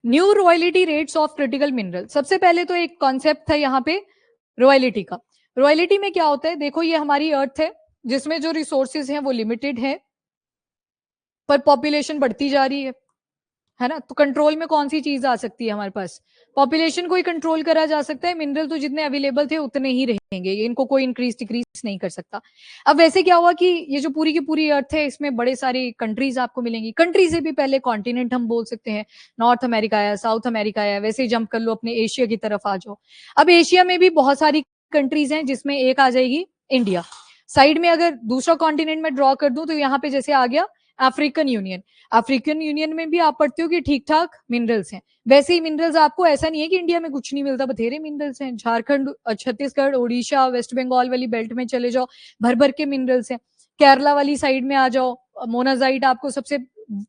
New royalty rates of critical mineral. सबसे पहले तो एक कॉन्सेप्ट था यहाँ पे रॉयल्टी का। रॉयल्टी में क्या होता है, देखो ये हमारी अर्थ है जिसमें जो रिसोर्सेज हैं वो लिमिटेड है, पर पॉपुलेशन बढ़ती जा रही है ना। तो कंट्रोल में कौन सी चीज आ सकती है हमारे पास, पॉपुलेशन को ही कंट्रोल करा जा सकता है। मिनरल तो जितने अवेलेबल थे उतने ही रहेंगे, इनको कोई इंक्रीज डिक्रीज नहीं कर सकता। अब वैसे क्या हुआ कि ये जो पूरी की पूरी अर्थ है इसमें बड़े सारी कंट्रीज आपको मिलेंगी। कंट्री से भी पहले कॉन्टिनेंट हम बोल सकते हैं, नॉर्थ अमेरिका आया, साउथ अमेरिका आया, वैसे ही जंप कर लो अपने एशिया की तरफ आ जाओ। अब एशिया में भी बहुत सारी कंट्रीज हैं जिसमें एक आ जाएगी इंडिया। साइड में अगर दूसरा कॉन्टिनेंट में ड्रॉ कर दूं तो यहाँ पे जैसे आ गया अफ्रीकन यूनियन। अफ्रीकन यूनियन में भी आप पढ़ते हो कि ठीक ठाक मिनरल्स हैं। वैसे ही मिनरल्स आपको ऐसा नहीं है कि इंडिया में कुछ नहीं मिलता, बथेरे मिनरल्स हैं। झारखंड, छत्तीसगढ़, उड़ीसा, वेस्ट बंगाल वाली बेल्ट में चले जाओ, भर भर के मिनरल्स हैं। केरला वाली साइड में आ जाओ, मोनाजाइट आपको सबसे,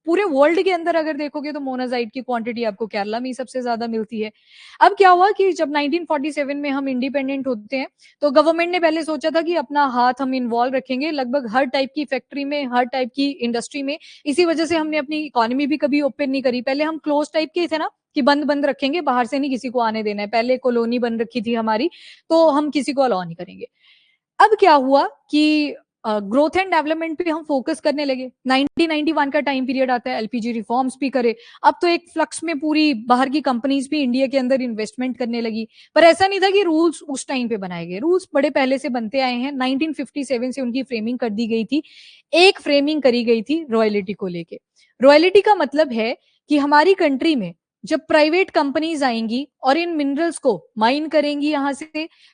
पूरे वर्ल्ड के अंदर अगर देखोगे तो मोनाजाइट की क्वांटिटी आपको केरला में ही सबसे ज्यादा मिलती है। अब क्या हुआ कि जब 1947 में हम इंडिपेंडेंट होते हैं तो गवर्नमेंट ने पहले सोचा था कि अपना हाथ हम इन्वॉल्व रखेंगे लगभग हर टाइप की फैक्ट्री में, हर टाइप की इंडस्ट्री में। इसी वजह से हमने अपनी इकोनॉमी भी कभी ओपन नहीं करी। पहले हम क्लोज टाइप के थे ना, कि बंद बंद रखेंगे, बाहर से नहीं किसी को आने देना है। पहले कॉलोनी बन रखी थी हमारी, तो हम किसी को अलाउ नहीं करेंगे। अब क्या हुआ कि ग्रोथ एंड डेवलपमेंट पे हम फोकस करने लगे। 1991 का टाइम पीरियड आता है, एलपीजी रिफॉर्म्स भी करे। अब तो एक फ्लक्स में पूरी बाहर की कंपनीज भी इंडिया के अंदर इन्वेस्टमेंट करने लगी। पर ऐसा नहीं था कि रूल्स उस टाइम पे बनाए गए, रूल्स बड़े पहले से बनते आए हैं। 1957 से उनकी फ्रेमिंग कर दी गई थी। एक फ्रेमिंग करी गई थी रॉयल्टी को लेके। रॉयल्टी का मतलब है कि हमारी कंट्री में जब प्राइवेट कंपनीज आएंगी और इन मिनरल्स को माइन करेंगी यहाँ से,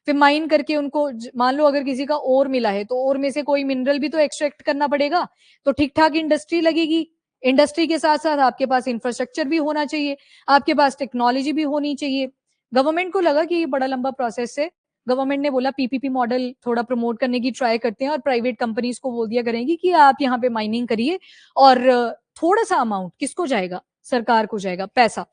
फिर माइन करके उनको, मान लो अगर किसी का ओर मिला है तो ओर में से कोई मिनरल भी तो एक्सट्रैक्ट करना पड़ेगा। तो ठीक ठाक इंडस्ट्री लगेगी। इंडस्ट्री के साथ साथ आपके पास इंफ्रास्ट्रक्चर भी होना चाहिए, आपके पास टेक्नोलॉजी भी होनी चाहिए। गवर्नमेंट को लगा कि ये बड़ा लंबा प्रोसेस है। गवर्नमेंट ने बोला पीपीपी मॉडल थोड़ा प्रमोट करने की ट्राई करते हैं और प्राइवेट कंपनीज को बोल दिया करेंगी कि आप यहाँ पे माइनिंग करिए। और थोड़ा सा अमाउंट किसको जाएगा, सरकार को जाएगा पैसा।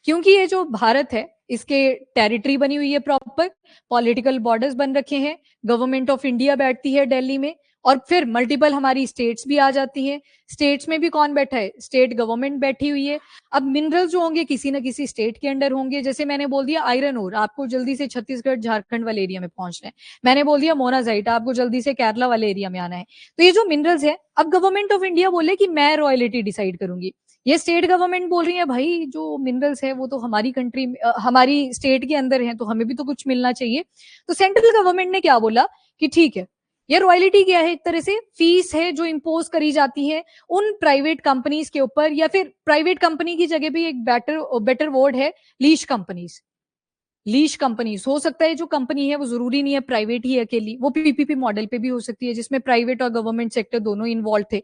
क्योंकि ये जो भारत है इसके टेरिटरी बनी हुई है, प्रॉपर पॉलिटिकल बॉर्डर्स बन रखे हैं, गवर्नमेंट ऑफ इंडिया बैठती है दिल्ली में, और फिर मल्टीपल हमारी स्टेट्स भी आ जाती हैं। स्टेट्स में भी कौन बैठा है, स्टेट गवर्नमेंट बैठी हुई है। अब मिनरल्स जो होंगे किसी ना किसी स्टेट के अंडर होंगे। जैसे मैंने बोल दिया आयरन ओर, आपको जल्दी से छत्तीसगढ़ झारखंड वाले एरिया में पहुंचना है। मैंने बोल दिया मोनाजाइट, आपको जल्दी से केरला वाले एरिया में आना है। तो ये जो मिनरल्स है, अब गवर्नमेंट ऑफ इंडिया बोले कि मैं रॉयल्टी डिसाइड करूंगी। ये स्टेट गवर्नमेंट बोल रही है भाई जो मिनरल्स है वो तो हमारी कंट्री में, हमारी स्टेट के अंदर है, तो हमें भी तो कुछ मिलना चाहिए। तो सेंट्रल गवर्नमेंट ने क्या बोला कि ठीक है, ये रॉयल्टी क्या है, एक तरह से फीस है जो इम्पोज करी जाती है उन प्राइवेट कंपनीज के ऊपर, या फिर प्राइवेट कंपनी की जगह भी एक बेटर वर्ड है लीज कंपनीज। लीज कंपनीज हो सकता है, जो कंपनी है वो जरूरी नहीं है प्राइवेट ही अकेली, वो पीपीपी मॉडल पे भी हो सकती है जिसमें प्राइवेट और गवर्नमेंट सेक्टर दोनों इन्वॉल्व थे।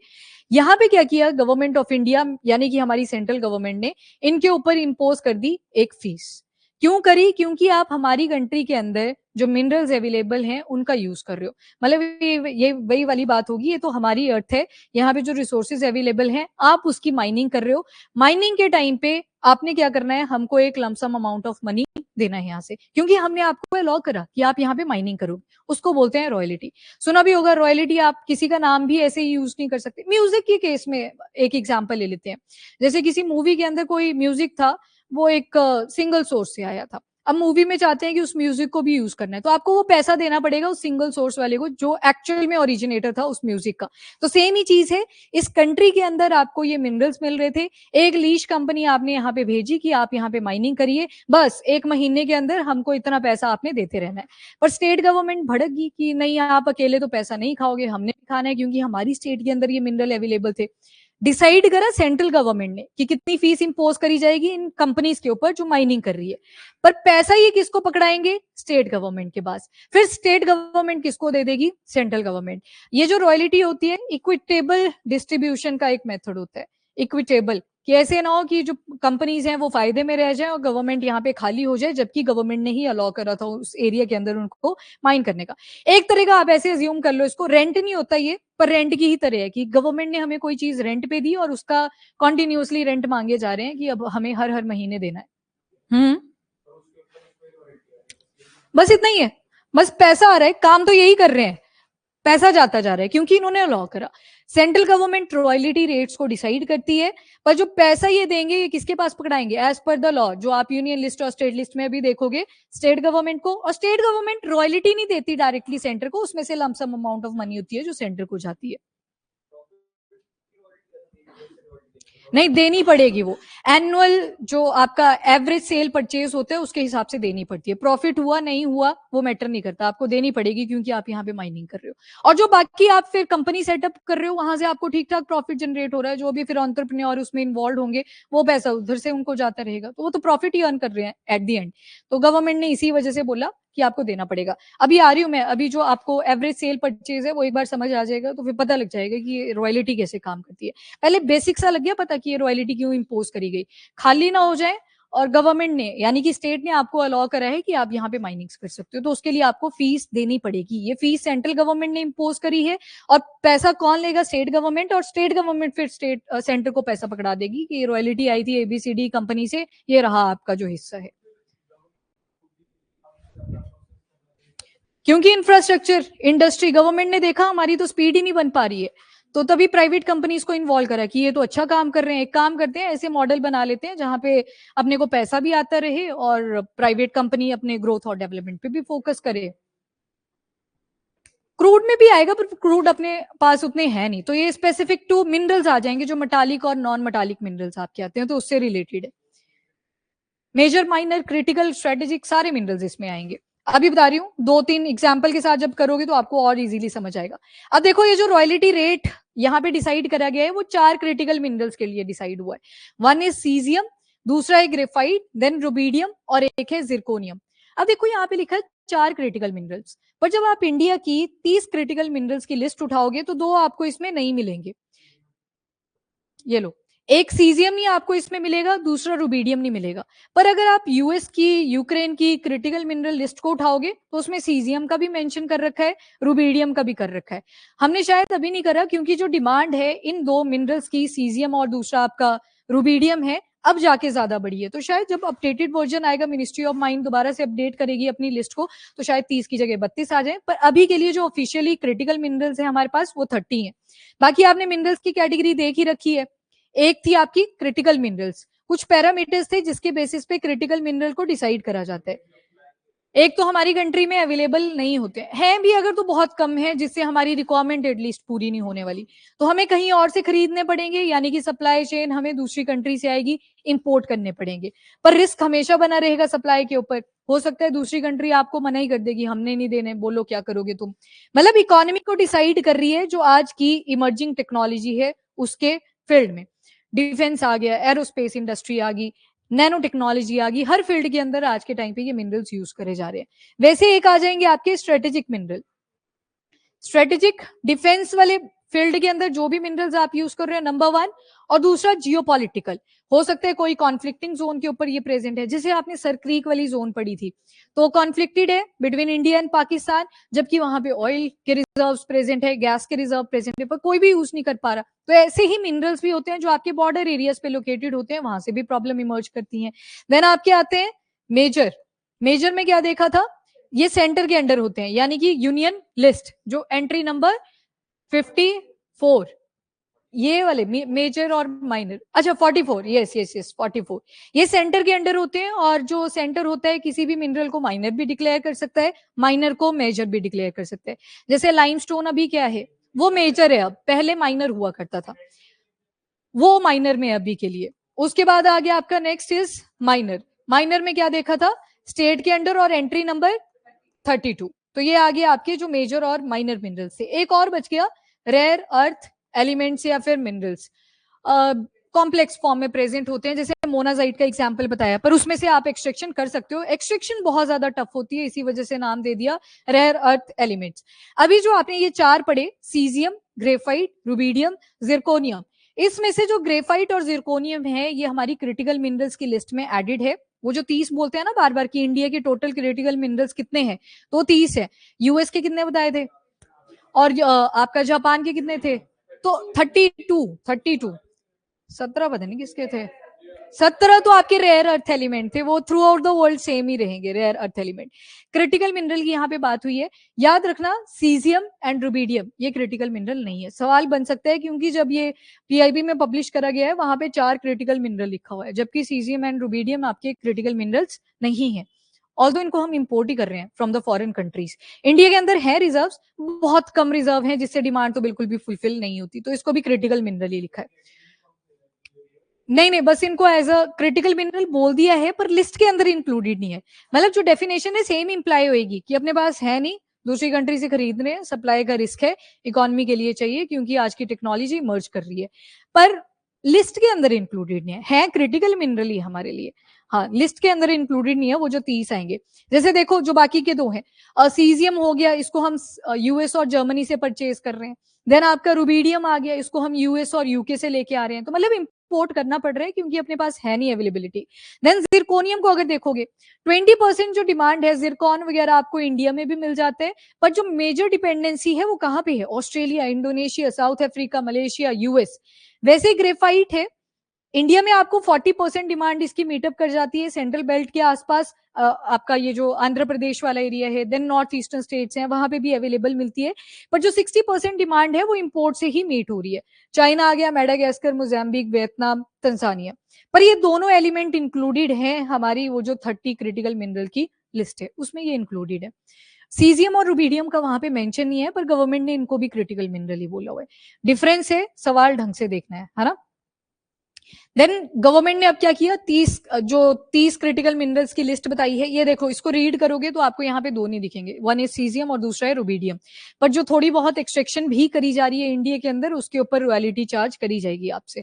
यहाँ पे क्या किया गवर्नमेंट ऑफ इंडिया यानी कि हमारी सेंट्रल गवर्नमेंट ने इनके ऊपर इम्पोज कर दी एक फीस। क्यों करी, क्योंकि आप हमारी कंट्री के अंदर जो मिनरल्स अवेलेबल हैं उनका यूज कर रहे हो। मतलब ये वही वाली बात होगी, ये तो हमारी अर्थ है, यहाँ पे जो रिसोर्सेज अवेलेबल हैं आप उसकी माइनिंग कर रहे हो। माइनिंग के टाइम पे आपने क्या करना है, हमको एक लमसम अमाउंट ऑफ मनी देना है यहाँ से, क्योंकि हमने आपको अलाउ करा कि आप यहाँ पे माइनिंग करो। उसको बोलते हैं रॉयल्टी। सुना भी होगा रॉयल्टी, आप किसी का नाम भी ऐसे ही यूज नहीं कर सकते। म्यूजिक के केस में एक एग्जांपल ले लेते हैं। जैसे किसी मूवी के अंदर कोई म्यूजिक था, वो एक सिंगल सोर्स से आया था। अब मूवी में चाहते हैं कि उस म्यूजिक को भी यूज करना है, तो आपको वो पैसा देना पड़ेगा उस सिंगल सोर्स वाले को जो एक्चुअल में ओरिजिनेटर था उस म्यूजिक का। तो सेम ही चीज है, इस कंट्री के अंदर आपको ये मिनरल्स मिल रहे थे, एक लीज कंपनी आपने यहाँ पे भेजी कि आप यहाँ पे माइनिंग करिए, बस एक महीने के अंदर हमको इतना पैसा आपने देते रहना है। पर स्टेट गवर्नमेंट भड़क गई कि नहीं, आप अकेले तो पैसा नहीं खाओगे, हमने भी खाना है, क्योंकि हमारी स्टेट के अंदर ये मिनरल अवेलेबल थे। डिसाइड करा सेंट्रल गवर्नमेंट ने कि कितनी फीस इंपोज करी जाएगी इन कंपनीज के ऊपर जो माइनिंग कर रही है। पर पैसा ये किसको पकड़ाएंगे, स्टेट गवर्नमेंट के पास। फिर स्टेट गवर्नमेंट किसको दे देगी, सेंट्रल गवर्नमेंट। ये जो रॉयल्टी होती है इक्विटेबल डिस्ट्रीब्यूशन का एक मेथड होता है। इक्विटेबल कि ऐसे ना हो कि जो कंपनीज हैं वो फायदे में रह जाए और गवर्नमेंट यहाँ पे खाली हो जाए, जबकि गवर्नमेंट ने ही अलाउ करा था उस एरिया के अंदर उनको माइन करने का। एक तरह का आप ऐसे अज्यूम कर लो इसको, रेंट नहीं होता ये, पर रेंट की ही तरह है कि गवर्नमेंट ने हमें कोई चीज रेंट पे दी और उसका कॉन्टिन्यूसली रेंट मांगे जा रहे हैं कि अब हमें हर हर महीने देना है। बस इतना ही है, बस पैसा आ रहा है, काम तो यही कर रहे हैं। पैसा जाता जा रहा है क्योंकि इन्होंने अलाउ करा। सेंट्रल गवर्नमेंट रॉयल्टी रेट्स को डिसाइड करती है, पर जो पैसा ये देंगे ये किसके पास पकड़ाएंगे? एज पर द लॉ, जो आप यूनियन लिस्ट और स्टेट लिस्ट में भी देखोगे, स्टेट गवर्नमेंट को। और स्टेट गवर्नमेंट रॉयल्टी नहीं देती डायरेक्टली सेंटर को, उसमें से लमसम अमाउंट ऑफ मनी होती है जो सेंटर को जाती है। नहीं, देनी पड़ेगी। वो एनुअल जो आपका एवरेज सेल परचेज होता है उसके हिसाब से देनी पड़ती है। प्रॉफिट हुआ नहीं हुआ वो मैटर नहीं करता, आपको देनी पड़ेगी क्योंकि आप यहाँ पे माइनिंग कर रहे हो। और जो बाकी आप फिर कंपनी सेटअप कर रहे हो वहां से आपको ठीक ठाक प्रॉफिट जनरेट हो रहा है, जो भी फिर एंटरप्रेन्योर उसमें इन्वॉल्व होंगे वो पैसा उधर से उनको जाता रहेगा, तो वो तो प्रॉफिट ही अर्न कर रहे हैं एट दी एंड। तो गवर्नमेंट ने इसी वजह से बोला कि आपको देना पड़ेगा। अभी आ रही हूँ मैं, अभी जो आपको एवरेज सेल परचेज है वो एक बार समझ आ जाएगा तो फिर पता लग जाएगा कि ये रॉयल्टी कैसे काम करती है। पहले बेसिक सा लग गया पता कि ये रॉयल्टी क्यों इंपोज करी गई, खाली ना हो जाए। और गवर्नमेंट ने यानी कि स्टेट ने आपको अलाउ करा है कि आप यहाँ पे माइनिंग कर सकते हो, तो उसके लिए आपको फीस देनी पड़ेगी। ये फीस सेंट्रल गवर्नमेंट ने इंपोज करी है। और पैसा कौन लेगा? State government. और स्टेट गवर्नमेंट फिर सेंटर को पैसा पकड़ा देगी कि रॉयल्टी आई थी एबीसीडी कंपनी से, ये रहा आपका जो हिस्सा है। क्योंकि इंफ्रास्ट्रक्चर इंडस्ट्री, गवर्नमेंट ने देखा हमारी तो स्पीड ही नहीं बन पा रही है, तो तभी प्राइवेट कंपनीज को इन्वॉल्व करा कि ये तो अच्छा काम कर रहे हैं, एक काम करते हैं ऐसे मॉडल बना लेते हैं जहां पे अपने को पैसा भी आता रहे और प्राइवेट कंपनी अपने ग्रोथ और डेवलपमेंट पे भी फोकस करे। क्रूड में भी आएगा पर क्रूड अपने पास उतने हैं नहीं, तो ये स्पेसिफिक टू मिनरल्स आ जाएंगे जो मेटालिक और नॉन मेटालिक मिनरल्स आपके आते हैं, तो उससे रिलेटेड है। मेजर, माइनर, क्रिटिकल, स्ट्रेटेजिक सारे मिनरल्स इसमें आएंगे। अभी बता रही हूँ, 2-3 एग्जाम्पल के साथ जब करोगे तो आपको और इजीली समझ आएगा। अब देखो ये जो रॉयल्टी रेट यहाँ पे डिसाइड करा गया है वो 4 क्रिटिकल मिनरल्स के लिए डिसाइड हुआ है। वन इज सीजियम, दूसरा है ग्रेफाइट, देन रुबीडियम और एक है जिरकोनियम। अब देखो यहाँ पे लिखा है 4 क्रिटिकल मिनरल्स, पर जब आप इंडिया की 30 क्रिटिकल मिनरल्स की लिस्ट उठाओगे तो 2 आपको इसमें नहीं मिलेंगे। ये लो, एक सीजियम नहीं आपको इसमें मिलेगा, दूसरा रुबीडियम नहीं मिलेगा। पर अगर आप यूएस की, यूक्रेन की क्रिटिकल मिनरल लिस्ट को उठाओगे तो उसमें सीजियम का भी मेंशन कर रखा है, रुबीडियम का भी कर रखा है। हमने शायद अभी नहीं करा क्योंकि जो डिमांड है इन 2 मिनरल्स की, सीजियम और दूसरा आपका रुबीडियम है, अब जाके ज्यादा बढ़ी है। तो शायद जब अपडेटेड वर्जन आएगा, मिनिस्ट्री ऑफ माइन दोबारा से अपडेट करेगी अपनी लिस्ट को, तो शायद 30 की जगह 32 आ जाए। पर अभी के लिए जो ऑफिशियली क्रिटिकल मिनरल्स है हमारे पास वो 30 है। बाकी आपने मिनरल्स की कैटेगरी देख ही रखी है। एक थी आपकी क्रिटिकल मिनरल्स, कुछ पैरामीटर्स थे जिसके बेसिस पे क्रिटिकल मिनरल को डिसाइड करा जाता है। एक तो हमारी कंट्री में अवेलेबल नहीं होते हैं भी, अगर तो बहुत कम है जिससे हमारी रिक्वायरमेंट एटलीस्ट पूरी नहीं होने वाली, तो हमें कहीं और से खरीदने पड़ेंगे, यानी कि सप्लाई चेन हमें दूसरी कंट्री से आएगी, इंपोर्ट करने पड़ेंगे। पर रिस्क हमेशा बना रहेगा सप्लाई के ऊपर। हो सकता है दूसरी कंट्री आपको मना ही कर देगी, हमने नहीं देने, बोलो क्या करोगे तुम। मतलब इकोनॉमी को डिसाइड कर रही है जो आज की इमर्जिंग टेक्नोलॉजी है उसके फील्ड में। डिफेंस आ गया, एरोस्पेस इंडस्ट्री आ गई, नैनो टेक्नोलॉजी आ गई, हर फील्ड के अंदर आज के टाइम पे ये मिनरल्स यूज करे जा रहे हैं। वैसे एक आ जाएंगे आपके स्ट्रेटेजिक मिनरल। स्ट्रेटेजिक डिफेंस वाले फील्ड के अंदर जो भी मिनरल्स आप यूज कर रहे हैं, नंबर 1। और दूसरा जियोपॉलिटिकल, हो सकता है कोई कॉन्फ्लिक्टिंग जोन के ऊपर ये प्रेजेंट है, जैसे आपने सर क्रीक वाली जोन पढ़ी थी, तो कॉन्फ्लिक्टेड है बिटवीन इंडिया एंड पाकिस्तान, जबकि वहां पे ऑयल के रिजर्व्स प्रेजेंट है, गैस के रिजर्व प्रेजेंट है, पर कोई भी यूज नहीं कर पा रहा। तो ऐसे ही मिनरल्स भी होते हैं जो आपके बॉर्डर एरियाज पे लोकेटेड होते हैं, वहां से भी प्रॉब्लम इमर्ज करती है। देन आपके आते हैं मेजर। मेजर में क्या देखा था, ये सेंटर के अंडर होते हैं, यानी कि यूनियन लिस्ट जो एंट्री नंबर 54, ये वाले मेजर और माइनर, अच्छा 44, यस यस यस 44, ये सेंटर के अंडर होते हैं। और जो सेंटर होता है किसी भी मिनरल को माइनर भी डिक्लेयर कर सकता है, माइनर को मेजर भी डिक्लेयर कर सकता है। जैसे लाइमस्टोन अभी क्या है, वो मेजर है, अब पहले माइनर हुआ करता था, वो माइनर में अभी के लिए। उसके बाद आ गया आपका नेक्स्ट इज माइनर। माइनर में क्या देखा था, स्टेट के अंडर और एंट्री नंबर 32। तो ये आ गया आपके जो मेजर और माइनर मिनरल्स से। एक और बच गया रेयर अर्थ एलिमेंट्स या फिर मिनरल्स, कॉम्प्लेक्स फॉर्म में प्रेजेंट होते हैं, जैसे मोनाजाइट का एग्जांपल बताया, पर उसमें से आप एक्सट्रैक्शन कर सकते हो। एक्सट्रैक्शन बहुत ज्यादा टफ होती है, इसी वजह से नाम दे दिया रेयर अर्थ एलिमेंट्स। अभी जो आपने ये 4 पढ़े, सीजियम, ग्रेफाइट, रुबीडियम, जिरकोनियम, इसमें से जो ग्रेफाइट और जिरकोनियम है ये हमारी क्रिटिकल मिनरल्स की लिस्ट में एडेड है। वो जो 30 बोलते हैं ना बार बार की इंडिया के टोटल क्रिटिकल मिनरल्स कितने हैं, तो 30 है। यूएस के कितने बताए थे, और आपका जापान के कितने थे, तो 32, 17 पता नहीं किसके थे, 17 तो आपके रेयर अर्थ एलिमेंट थे, वो throughout the world same ही रहेंगे rare earth element. Critical mineral की यहाँ पे बात हुई है, याद रखना सीजियम एंड रुबीडियम ये क्रिटिकल मिनरल नहीं है। सवाल बन सकता है क्योंकि जब ये पीआईबी में पब्लिश करा गया है वहां पे 4 क्रिटिकल मिनरल लिखा हुआ है, जबकि सीजियम एंड रुबीडियम आपके क्रिटिकल मिनरल्स नहीं है। ऑल्दो इनको हम इंपोर्ट ही कर रहे हैं from the foreign countries. India के अंदर है रिजर्व्स, बहुत कम रिजर्व है जिससे डिमांड तो बिल्कुल भी फुलफिल नहीं होती, तो इसको भी क्रिटिकल मिनरल ही लिखा है। नहीं नहीं, बस इनको एज अ क्रिटिकल मिनरल बोल दिया है पर लिस्ट के अंदर इंक्लूडेड नहीं है। मतलब जो डेफिनेशन है सेम इंप्लाई होएगी कि अपने पास है नहीं, दूसरी कंट्री से खरीद रहे हैं, सप्लाई का रिस्क है, इकोनॉमी के लिए चाहिए क्योंकि आज की टेक्नोलॉजी मर्ज कर रही है, पर लिस्ट के अंदर इंक्लूडेड नहीं है क्रिटिकल मिनरल ही हमारे लिए। हाँ, लिस्ट के अंदर इंक्लूडेड नहीं है वो जो 30 आएंगे। जैसे देखो जो बाकी के दो हैं, सीजियम हो गया, इसको हम यूएस और जर्मनी से परचेज कर रहे हैं। देन आपका रुबीडियम आ गया, इसको हम यूएस और यूके से लेके आ रहे हैं, तो मतलब इंपोर्ट करना पड़ रहा है क्योंकि अपने पास है नहीं अवेलेबिलिटी। देन जिरकोनियम को अगर देखोगे 20% जो डिमांड है, जिरकॉन वगैरह आपको इंडिया में भी मिल जाते हैं, पर जो मेजर डिपेंडेंसी है वो कहाँ पे है? Australia, Indonesia, south Africa, Malaysia, US. वैसे ग्रेफाइट है, इंडिया में आपको 40% डिमांड इसकी मीटअप कर जाती है सेंट्रल बेल्ट के आसपास। आपका ये जो आंध्र प्रदेश वाला एरिया है, देन नॉर्थ ईस्टर्न स्टेट्स हैं, वहां पे भी अवेलेबल मिलती है, पर जो 60% डिमांड है वो इंपोर्ट से ही मीट हो रही है। चाइना आ गया, मेडागास्कर, मोजाम्बिक, वियतनाम, तंजानिया, पर ये दोनों एलिमेंट इंक्लूडेड हैं हमारी वो जो 30 क्रिटिकल मिनरल की लिस्ट है उसमें ये इंक्लूडेड है। सीजियम और रुबीडियम का वहां पे मेंशन नहीं है, पर गवर्नमेंट ने इनको भी क्रिटिकल मिनरल ही बोला हुआ है। डिफरेंस है, सवाल ढंग से देखना है ना। देन गवर्नमेंट ने अब क्या किया, 30 क्रिटिकल मिनरल्स की लिस्ट बताई है। ये देखो, इसको रीड करोगे तो आपको यहाँ पे दो नहीं दिखेंगे, वन इज सीजियम और दूसरा है रुबीडियम। पर जो थोड़ी बहुत एक्सट्रैक्शन भी करी जा रही है इंडिया के अंदर, उसके ऊपर रॉयल्टी चार्ज करी जाएगी आपसे।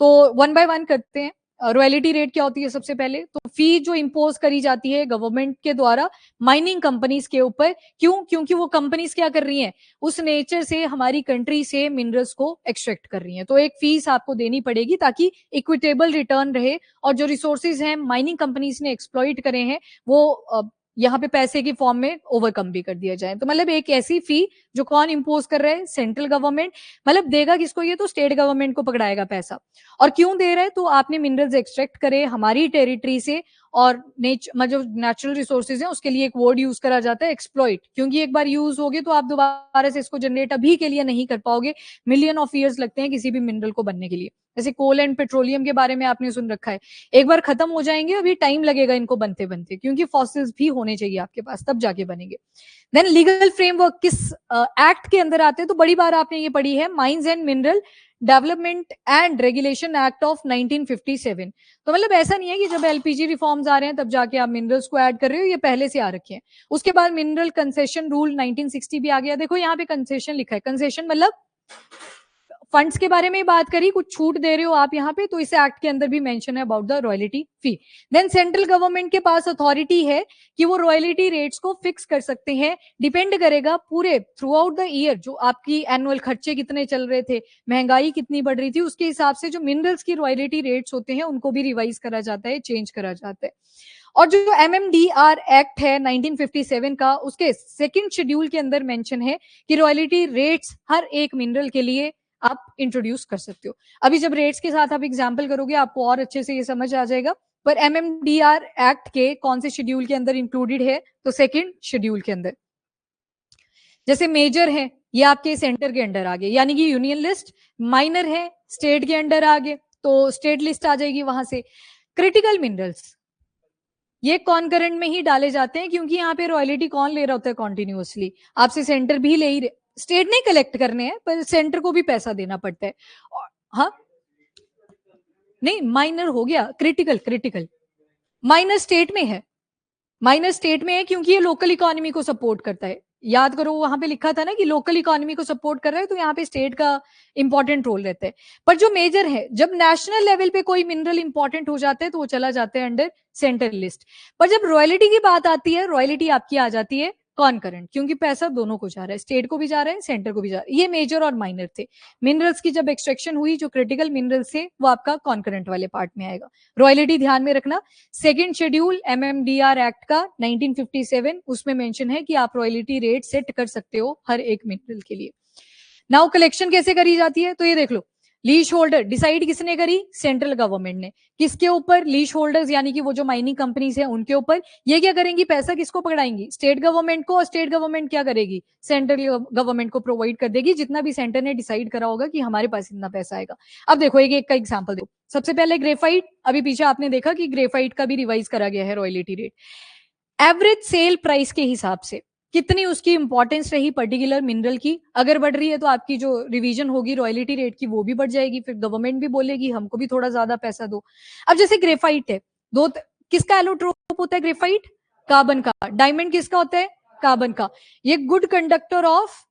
तो वन बाय वन करते हैं। रॉयल्टी रेट क्या होती है? सबसे पहले तो फी जो इंपोज करी जाती है गवर्नमेंट के द्वारा माइनिंग कंपनीज के ऊपर। क्यों? क्योंकि वो कंपनीज क्या कर रही हैं, उस नेचर से हमारी कंट्री से मिनरल्स को एक्सट्रैक्ट कर रही हैं, तो एक फीस आपको देनी पड़ेगी ताकि इक्विटेबल रिटर्न रहे और जो रिसोर्सेज हैं माइनिंग कंपनीज ने एक्सप्लॉइट करे हैं वो यहाँ पे पैसे की फॉर्म में ओवरकम भी कर दिया जाए। तो मतलब एक ऐसी फी जो कौन इंपोज कर रहा है? Central government. मतलब देगा किसको? ये तो स्टेट गवर्नमेंट को पकड़ाएगा पैसा। और क्यों दे रहा है? तो आपने मिनरल्स एक्सट्रैक्ट करे हमारी टेरिटरी से, और मतलब नेचुरल रिसोर्सेज हैं उसके लिए एक वर्ड यूज करा जाता है एक्सप्लॉइट, क्योंकि एक बार यूज होगे तो आप दोबारा से इसको जनरेट अभी के लिए नहीं कर पाओगे। मिलियन ऑफ ईयर्स लगते हैं किसी भी मिनरल को बनने के लिए। जैसे कोल एंड पेट्रोलियम के बारे में आपने सुन रखा है, एक बार खत्म हो जाएंगे, अभी टाइम लगेगा इनको बनते बनते, क्योंकि फॉसिल्स भी होने चाहिए आपके पास तब जाके बनेंगे। देन लीगल फ्रेमवर्क किस एक्ट के अंदर आते हैं? तो बड़ी बार आपने ये पढ़ी है, mines and mineral development and regulation act of 1957। तो मतलब ऐसा नहीं है कि जब एलपीजी रिफॉर्म्स आ रहे हैं तब जाके आप मिनरल्स को ऐड कर रहे हो, ये पहले से आ रखे हैं। उसके बाद मिनरल कंसेशन रूल 1960 भी आ गया। देखो यहाँ पे कंसेशन लिखा है, कंसेशन मतलब फंड्स के बारे में बात करी, कुछ छूट दे रहे हो आप यहाँ पे, तो इस एक्ट के अंदर भी मेंशन है about the royalty fee. Then central government के पास अथॉरिटी है कि वो रॉयल्टी रेट्स को फिक्स कर सकते हैं। डिपेंड करेगा पूरे थ्रू आउट द ईयर, जो आपकी एनुअल खर्चे कितने चल रहे थे, महंगाई कितनी बढ़ रही थी, उसके हिसाब से जो मिनरल्स की रॉयल्टी रेट्स होते हैं उनको भी रिवाइज करा जाता है, चेंज करा जाता है। और जो एमएमडीआर एक्ट है 1957 का, उसके सेकंड शेड्यूल के अंदर मेंशन है कि रॉयल्टी रेट्स हर एक मिनरल के लिए आप इंट्रोड्यूस कर सकते हो। अभी जब रेट्स के साथ आप एग्जाम्पल करोगे आपको और अच्छे से ये समझ आ जाएगा। पर एमएमडीआर एक्ट के कौन से शेड्यूल के अंदर इंक्लूडेड है? तो सेकंड शेड्यूल के अंदर। जैसे मेजर है ये आपके सेंटर के अंडर आ गए, यानी कि यूनियन लिस्ट। माइनर है स्टेट के अंडर आ गए, तो स्टेट लिस्ट आ जाएगी वहां से। क्रिटिकल मिनरल्स ये कॉन्करेंट में ही डाले जाते हैं, क्योंकि यहाँ पे रॉयल्टी कौन ले रहा होता है कॉन्टिन्यूअसली? आपसे सेंटर भी ले ही, स्टेट नहीं कलेक्ट करने हैं पर सेंटर को भी पैसा देना पड़ता है। हाँ नहीं, माइनर हो गया, क्रिटिकल क्रिटिकल माइनर स्टेट में है, माइनर स्टेट में है क्योंकि ये लोकल इकोनॉमी को सपोर्ट करता है। याद करो वहां पे लिखा था ना कि लोकल इकोनॉमी को सपोर्ट कर रहा है, तो यहाँ पे स्टेट का इंपॉर्टेंट रोल रहता है। पर जो मेजर है, जब नेशनल लेवल पे कोई मिनरल इंपॉर्टेंट हो जाता है तो वो चला जाता है अंडर सेंट्रल लिस्ट। पर जब रॉयल्टी की बात आती है, रॉयल्टी आपकी आ जाती है कॉन्करेंट, क्योंकि पैसा दोनों को जा रहा है, स्टेट को भी जा रहा है, सेंटर को भी जा रहा है। ये मेजर और माइनर थे। मिनरल्स की जब एक्सट्रैक्शन हुई, जो क्रिटिकल मिनरल्स थे वो आपका कॉन्करेंट वाले पार्ट में आएगा। रॉयल्टी ध्यान में रखना, सेकंड शेड्यूल एमएमडीआर एक्ट का 1957, उसमें मेंशन है कि आप रॉयल्टी रेट सेट कर सकते हो हर एक मिनरल के लिए। नाउ कलेक्शन कैसे करी जाती है? तो ये देख लो, लीज होल्डर डिसाइड किसने करी? सेंट्रल गवर्नमेंट ने। किसके ऊपर? लीज होल्डर्स यानी कि वो जो माइनिंग कंपनीज है उनके ऊपर। ये क्या करेंगी? पैसा किसको पकड़ाएंगी? स्टेट गवर्नमेंट को। और स्टेट गवर्नमेंट क्या करेगी? सेंट्रल गवर्नमेंट को प्रोवाइड कर देगी जितना भी सेंटर ने डिसाइड करा होगा कि हमारे पास इतना पैसा आएगा। अब देखो एक एक का एग्जाम्पल देखो। सबसे पहले ग्रेफाइट, अभी पीछे आपने देखा कि ग्रेफाइट का भी रिवाइज करा गया है royalty rate. Average sale price के हिसाब से कितनी उसकी इंपॉर्टेंस रही पर्टिकुलर मिनरल की, अगर बढ़ रही है तो आपकी जो रिवीजन होगी रॉयल्टी रेट की वो भी बढ़ जाएगी, फिर गवर्नमेंट भी बोलेगी हमको भी थोड़ा ज्यादा पैसा दो। अब जैसे ग्रेफाइट है, किसका एलोट्रोप होता है ग्रेफाइट? कार्बन का। डायमंड किसका होता है? कार्बन का। ये गुड कंडक्टर ऑफ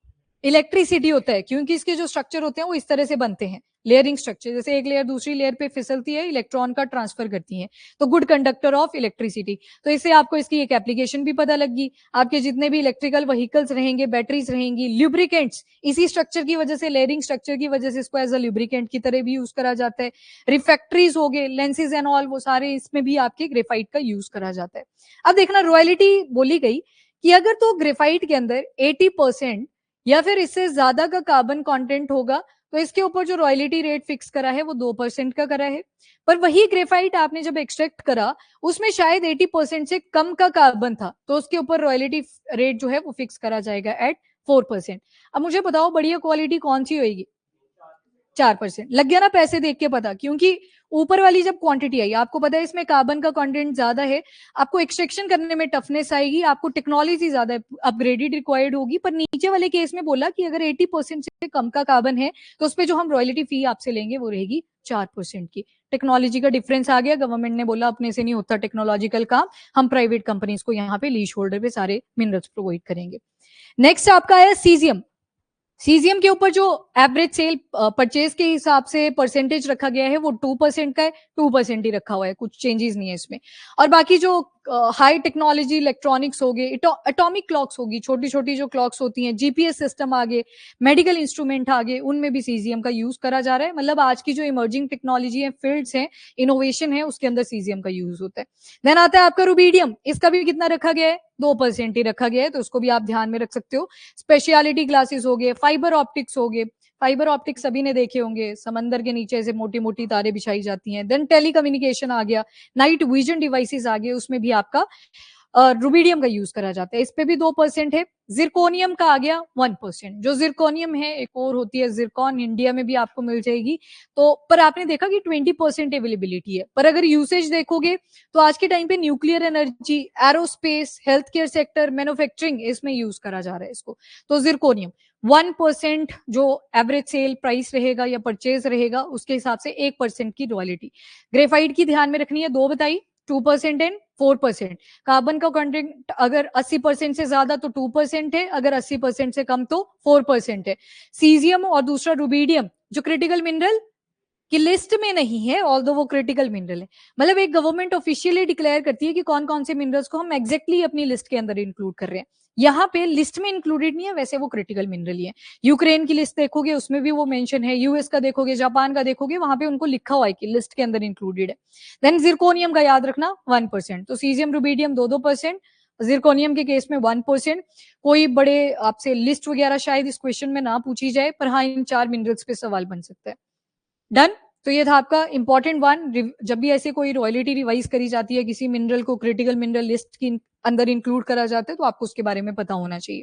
इलेक्ट्रिसिटी होता है क्योंकि इसके जो स्ट्रक्चर होते हैं वो इस तरह से बनते हैं, लेयरिंग स्ट्रक्चर, जैसे एक लेयर दूसरी लेयर पे फिसलती है, इलेक्ट्रॉन का ट्रांसफर करती है, तो गुड कंडक्टर ऑफ इलेक्ट्रिसिटी। तो इससे आपको इसकी एक एप्लीकेशन भी पता लगी। आपके जितने भी इलेक्ट्रिकल व्हीकल्स रहेंगे, बैटरीज रहेंगी, ल्यूब्रिकेंट्स इसी स्ट्रक्चर की वजह से, लेयरिंग स्ट्रक्चर की वजह से इसको एज अ ल्यूब्रिकेंट की तरह भी यूज करा जाता है। रिफैक्ट्रीज हो गए, लेंसेज एंड ऑल, वो सारे इसमें भी आपके ग्रेफाइट का यूज करा जाता है। अब देखना रॉयल्टी बोली गई कि अगर तो ग्रेफाइट के अंदर 80% या फिर इससे ज्यादा का कार्बन कंटेंट होगा तो इसके ऊपर जो रॉयल्टी रेट फिक्स करा है वो 2% का करा है। पर वही ग्रेफाइट आपने जब एक्सट्रैक्ट करा उसमें शायद 80% से कम का कार्बन था, तो उसके ऊपर रॉयल्टी रेट जो है वो फिक्स करा जाएगा एट 4%। अब मुझे बताओ बढ़िया क्वालिटी कौन सी होगी? 4%। लग गया ना पैसे देख के पता, क्योंकि ऊपर वाली जब क्वांटिटी आई, आपको पता है इसमें कार्बन का कंटेंट ज्यादा है, आपको एक्सट्रैक्शन करने में टफनेस आएगी, आपको टेक्नोलॉजी ज्यादा अपग्रेडेड रिक्वायर्ड होगी। पर नीचे वाले केस में बोला कि अगर 80% से कम का कार्बन है तो उस पर जो हम रॉयल्टी फी आपसे लेंगे वो रहेगी 4% की। टेक्नोलॉजी का डिफरेंस आ गया, गवर्नमेंट ने बोला अपने से नहीं होता टेक्नोलॉजिकल काम, हम प्राइवेट कंपनीज को यहाँ पे लीज होल्डर पे सारे मिनरल्स प्रोवाइड करेंगे। नेक्स्ट आपका है सीजियम। सीजियम के ऊपर जो एवरेज सेल परचेज के हिसाब से परसेंटेज रखा गया है वो 2% का है, 2% ही रखा हुआ है, कुछ चेंजेस नहीं है इसमें। और बाकी जो हाई टेक्नोलॉजी इलेक्ट्रॉनिक्स हो गए, एटॉमिक क्लॉक्स होगी, छोटी छोटी जो क्लॉक्स होती हैं, जीपीएस सिस्टम आ गए, मेडिकल इंस्ट्रूमेंट आ गए, उनमें भी सीजियम का यूज करा जा रहा है। मतलब आज की जो इमर्जिंग टेक्नोलॉजी है, फील्ड्स हैं, इनोवेशन है, उसके अंदर सीजियम का यूज होता है। देन आता है आपका रुबीडियम, इसका भी कितना रखा गया है? 2% ही रखा गया है, तो उसको भी आप ध्यान में रख सकते हो। स्पेशलिटी ग्लासेस हो गए, फाइबर ऑप्टिक्स हो गए, फाइबर ऑप्टिक्स सभी ने देखे होंगे, समंदर के नीचे ऐसे मोटी मोटी तारे बिछाई जाती हैं। देन टेलीकम्युनिकेशन आ गया, नाइट विजन डिवाइसेस आ गए, उसमें भी आपका रुबीडियम का यूज करा जाता है, इस पे भी 2% है। जिरकोनियम का आ गया 1%। जो जिरकोनियम है, एक और होती है जिरकॉन, इंडिया में भी आपको मिल जाएगी। तो पर आपने देखा कि 20% अवेलेबिलिटी है, पर अगर यूसेज देखोगे तो आज के टाइम पे nuclear energy, aerospace, health care sector, manufacturing, इसमें यूज करा जा रहा है इसको। तो जिरकोनियम 1% जो एवरेज सेल प्राइस रहेगा या परचेज रहेगा उसके हिसाब से 1% की रॉयल्टी। ग्रेफाइट की ध्यान में रखनी है, दो बताई, 2% एंड 4%। कार्बन का कंटेंट अगर 80% से ज्यादा तो 2% है, अगर 80% से कम तो 4% है। सीजियम और दूसरा रुबीडियम जो क्रिटिकल मिनरल की लिस्ट में नहीं है, ऑल्दो वो क्रिटिकल मिनरल है। मतलब एक गवर्नमेंट ऑफिशियली डिक्लेयर करती है कि कौन कौन से मिनरल्स को हम एग्जैक्टली अपनी लिस्ट के अंदर इंक्लूड कर रहे हैं। यहाँ पे लिस्ट में इंक्लूडेड नहीं है, वैसे वो क्रिटिकल मिनरल ही है। यूक्रेन की लिस्ट देखोगे उसमें भी वो मेंशन है, यूएस का देखोगे, जापान का देखोगे, वहां पे उनको लिखा हुआ है कि लिस्ट के अंदर इंक्लूडेड है। देन जिरकोनियम का याद रखना 1%। तो सीजियम रुबीडियम 2-2%, जिरकोनियम के केस में 1%। कोई बड़े आपसे लिस्ट वगैरह शायद इस क्वेश्चन में ना पूछी जाए, पर हाँ इन 4 मिनरल्स पे सवाल बन सकता है। डन। तो ये था आपका इंपॉर्टेंट वन। जब भी ऐसे कोई रॉयल्टी रिवाइज करी जाती है, किसी मिनरल को क्रिटिकल मिनरल लिस्ट के अंदर इंक्लूड करा जाता है, तो आपको उसके बारे में पता होना चाहिए।